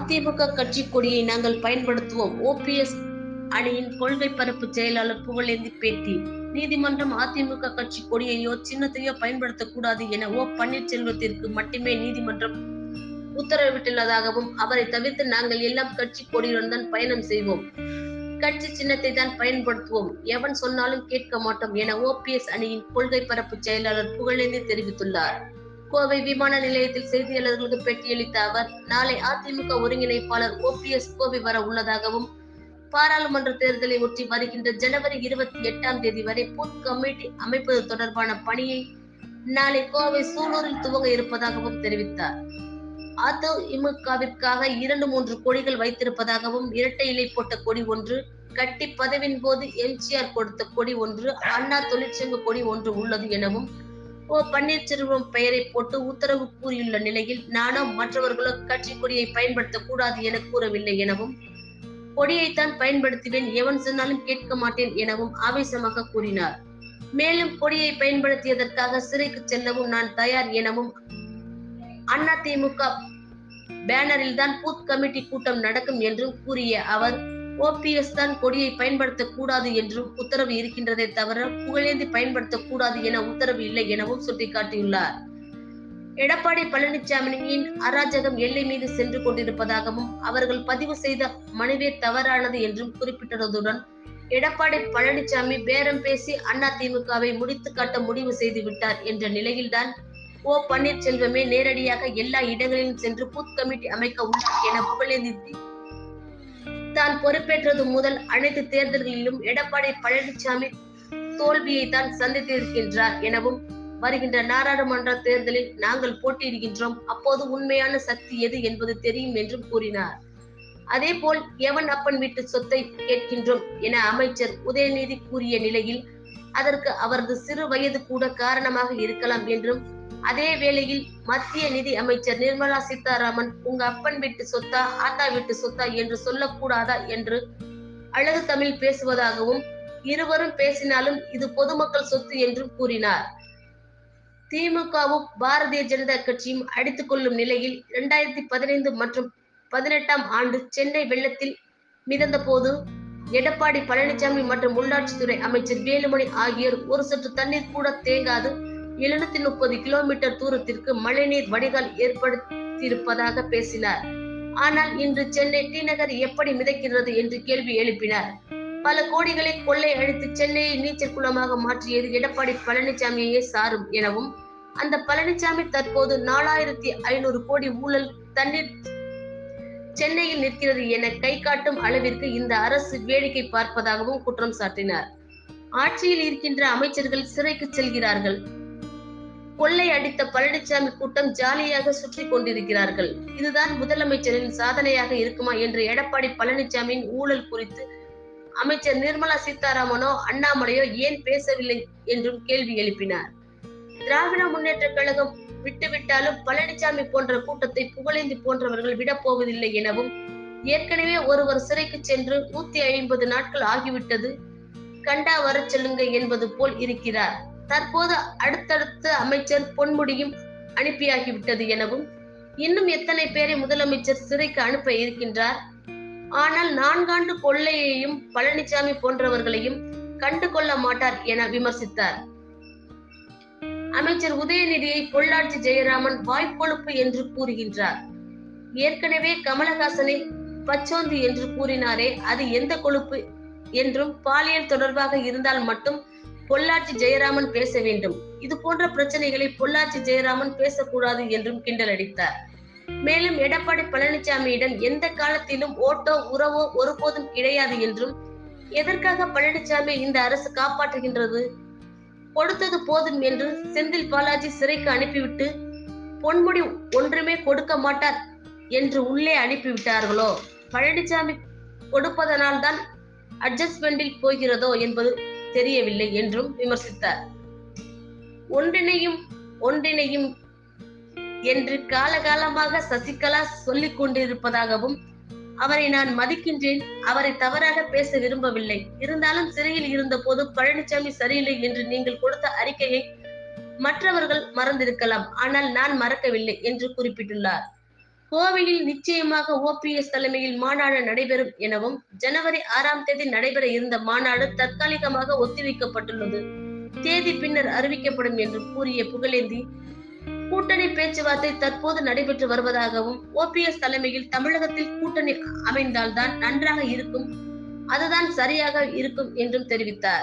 அதிமுக கட்சி கொடியை நாங்கள் பயன்படுத்துவோம். ஓபிஎஸ் அணியின் கொள்கை பரப்பு செயலாளர் புகழேந்தி பேட்டி. நீதிமன்றம் அதிமுக கட்சி கொடியையோ சின்னத்தையோ பயன்படுத்தக்கூடாது என பன்னீர்செல்வத்திற்கு மட்டுமே நீதிமன்றம் உத்தரவிட்டுள்ளதாகவும், அவரை தவிர்த்து நாங்கள் எல்லாம் கட்சி கொடியுடன் தான் பயணம் செய்வோம், கட்சி சின்னத்தை தான் பயன்படுத்துவோம், எவன் சொன்னாலும் கேட்க மாட்டோம் என ஓபிஎஸ் அணியின் கொள்கை பரப்பு செயலாளர் புகழேந்தி தெரிவித்துள்ளார். கோவை விமான நிலையத்தில் செய்தியாளர்களுக்கு பேட்டியளித்த அவர், நாளை அதிமுக ஒருங்கிணைப்பாளர் ஓபிஎஸ் கோவை வர உள்ளதாகவும், பாராளுமன்ற தேர்தலை ஒட்டி வருகின்ற ஜனவரி 28ஆம் தேதி வரை பூத் கமிட்டி அமைப்பது தொடர்பான பணியை நாளை கோவை சூலூரில் துவங்க இருப்பதாகவும் தெரிவித்தார். அதிமுகவிற்காக 2-3 கொடிகள் வைத்திருப்பதாகவும், இரட்டை இலை போட்ட கொடி ஒன்று, கட்டி பதவியின் போது எம்ஜிஆர் கொடுத்த கொடி ஒன்று, அண்ணா தொழிற்சங்க கொடி ஒன்று உள்ளது எனவும், பன்னீர்செல்வம் பெயரை போட்டு உத்தரவு கூறியுள்ள நிலையில் நானோ மற்றவர்களோ கட்சி கொடியை பயன்படுத்தக் கூடாது என கூறவில்லை எனவும், கொடியைத்தான் பயன்படுத்துவேன், எவன் சொன்னாலும் கேட்க மாட்டேன் எனவும் ஆவேசமாக கூறினார். மேலும் கொடியை பயன்படுத்தியதற்காக சிறைக்கு செல்லவும் நான் தயார் எனவும், அதிமுக பேனரில் தான் பூத் கமிட்டி கூட்டம் நடக்கும் என்றும் கூறிய அவர், ஓபிஎஸ் தான் கொடியை பயன்படுத்தக் கூடாது என்றும் உத்தரவு இருக்கின்றதை தவிர புகழேந்தி பயன்படுத்தக் கூடாது என உத்தரவு இல்லை எனவும் சுட்டிக்காட்டியுள்ளார். எடப்பாடி பழனிசாமியின் அராஜகம் எல்லை மீது சென்று கொண்டிருப்பதாகவும், அவர்கள் பதிவு செய்த மனுவே தவறானது என்றும் குறிப்பிட்டதுடன், எடப்பாடி பழனிசாமி பேரம் பேசி அதிமுகவை முடித்து காட்ட முடிவு செய்து விட்டார் என்ற நிலையில்தான் பன்னீர்செல்வமே நேரடியாக எல்லா இடங்களிலும் சென்று பூத் கமிட்டி அமைக்க உள்ளார் என புகழேந்தி தான் பொறுப்பேற்றது முதல் அனைத்து தேர்தல்களிலும் எடப்பாடி பழனிசாமி தோல்வியை தான் சந்தித்திருக்கின்றார் எனவும், வருகின்ற நாடாளுமன்ற தேர்தலில் நாங்கள் போட்டியிடுகின்றோம், அப்போது உண்மையான சக்தி எது என்பது தெரியும் என்றும் கூறினார். அதேபோல் எவன் அப்பன் வீட்டு சொத்தை கேட்கின்றோம் என அமைச்சர் உதயநிதி கூறிய நிலையில், அதற்கு அவரது சிறு வயது கூட காரணமாக இருக்கலாம் என்றும், அதே வேளையில் மத்திய நிதி அமைச்சர் நிர்மலா சீதாராமன் உங்க அப்பன் வீட்டு சொத்தா ஆத்தா வீட்டு சொத்தா என்று சொல்லக்கூடாதா என்று அழகு தமிழ் பேசுவதாகவும், இருவரும் பேசினாலும் இது பொதுமக்கள் சொத்து என்றும் கூறினார். திமுகவும் பாரதிய ஜனதா கட்சியும் அடித்துக் கொள்ளும் நிலையில் 2015 மற்றும் 18ஆம் ஆண்டு சென்னை வெள்ளத்தில் மிதந்த போது எடப்பாடி பழனிசாமி மற்றும் உள்ளாட்சித்துறை அமைச்சர் வேலுமணி ஆகியோர் ஒரு சொட்டு தண்ணீர் கூட தேங்காது 730 கிலோமீட்டர் தூரத்திற்கு மழைநீர் வடிகால் ஏற்படுத்தியிருப்பதாக பேசினார். ஆனால் இன்று சென்னை டி நகர் எப்படி மிதக்கிறது என்று கேள்வி எழுப்பினார். பல கோடிகளை கொள்ளை அழித்து சென்னையை நீச்சல் குளமாக மாற்றியது எடப்பாடி பழனிசாமியே சாரும் எனவும், அந்த பழனிசாமி தற்போது 4500 கோடி ஊழல் தண்ணீர் சென்னையில் நிற்கிறது என கை காட்டும் அளவிற்கு இந்த அரசு வேடிக்கை பார்ப்பதாகவும் குற்றம் சாட்டினார். ஆட்சியில் இருக்கின்ற அமைச்சர்கள் சிறைக்கு செல்கிறார்கள், கொள்ளை அடித்த பழனிசாமி கூட்டம் ஜாலியாக சுற்றி கொண்டிருக்கிறார்கள், இதுதான் முதலமைச்சரின் சாதனையாக இருக்குமா என்று எடப்பாடி பழனிசாமியின் ஊழல் குறித்து அமைச்சர் நிர்மலா சீதாராமனோ அண்ணாமலையோ ஏன் பேசவில்லை என்றும் கேள்வி எழுப்பினார். திராவிட முன்னேற்ற கழகம் விட்டுவிட்டாலும் பழனிசாமி போன்ற கூட்டத்தை புகழேந்தி போன்றவர்கள் விடப்போவதில்லை எனவும், ஏற்கனவே ஒருவர் சிறைக்கு சென்று 150 நாட்கள் ஆகிவிட்டது, கண்டா வர சொல்லுங்க என்பது போல் இருக்கிறார். தற்போது அடுத்தடுத்த அமைச்சர் பொன்முடியும் அனுப்பியாகிவிட்டது எனவும், இன்னும் எத்தனை பேரை முதலமைச்சர் சிறைக்கு அனுப்ப இருக்கின்றார், ஆனால் 4 ஆண்டு கொள்ளையையும் பழனிசாமி போன்றவர்களையும் கண்டு கொள்ள மாட்டார் என விமர்சித்தார். அமைச்சர் உதயநிதியை பொள்ளாச்சி ஜெயராமன் வாய்க்கொழுப்பு என்று கூறுகின்றார். ஏற்கனவே கமலஹாசனை பச்சோந்தி என்று கூறினாரே, அது எந்த கொழுப்பு என்றும், பாலியல் தொடர்பாக இருந்தால் மட்டும் பொள்ளாச்சி ஜெயராமன் பேச வேண்டும், இது போன்ற பிரச்சனைகளை பொள்ளாச்சி ஜெயராமன் பேசக்கூடாது என்றும் கிண்டல் அடித்தார். மேலும் எடப்பாடி பழனிசாமியிடம் எந்த காலத்திலும் ஓட்டோ உறவோ ஒருபோதும் கிடையாது என்றும், எதற்காக பழனிசாமி இந்த அரசு காப்பாற்றுகின்றது, கொடுத்தது போதும் என்று செந்தில் பாலாஜி சிறைக்கு அனுப்பிவிட்டு பொன்முடி ஒன்றுமே கொடுக்க மாட்டார் என்று உள்ளே அனுப்பிவிட்டார்களோ, பழனிசாமி கொடுப்பதனால் தான் அட்ஜஸ்ட்மெண்டில் போகிறதோ என்பது தெரியவில்லை என்றும் விமர்சித்தார். ஒன்றினையும் என்று காலகாலமாக சசிகலா சொல்லிக் கொண்டிருப்பதாகவும், அவரை நான் மதிக்கின்றேன், அவரை தவறாக பேச விரும்பவில்லை, இருந்தாலும் சிறையில் இருந்த போது பழனிசாமி சரியில்லை என்று நீங்கள் கொடுத்த அறிக்கையை மற்றவர்கள் மறந்திருக்கலாம், ஆனால் நான் மறக்கவில்லை என்று குறிப்பிட்டுள்ளார். கோவையில் நிச்சயமாக ஓபிஎஸ் தலைமையில் மாநாடு நடைபெறும் எனவும், ஜனவரி 6ஆம் தேதி நடைபெற இருந்த மாநாடு தற்காலிகமாக ஒத்திவைக்கப்பட்டுள்ளது. தேதி பின்னர் அறிவிக்கப்படும் என்று கூறிய புகழேந்தி, கூட்டணி பேச்சுவார்த்தை தற்போது நடைபெற்று வருவதாகவும், ஓபிஎஸ் தலைமையில் தமிழகத்தில் கூட்டணி அமைந்தால்தான் நன்றாக இருக்கும், அதுதான் சரியாக இருக்கும் என்றும் தெரிவித்தார்.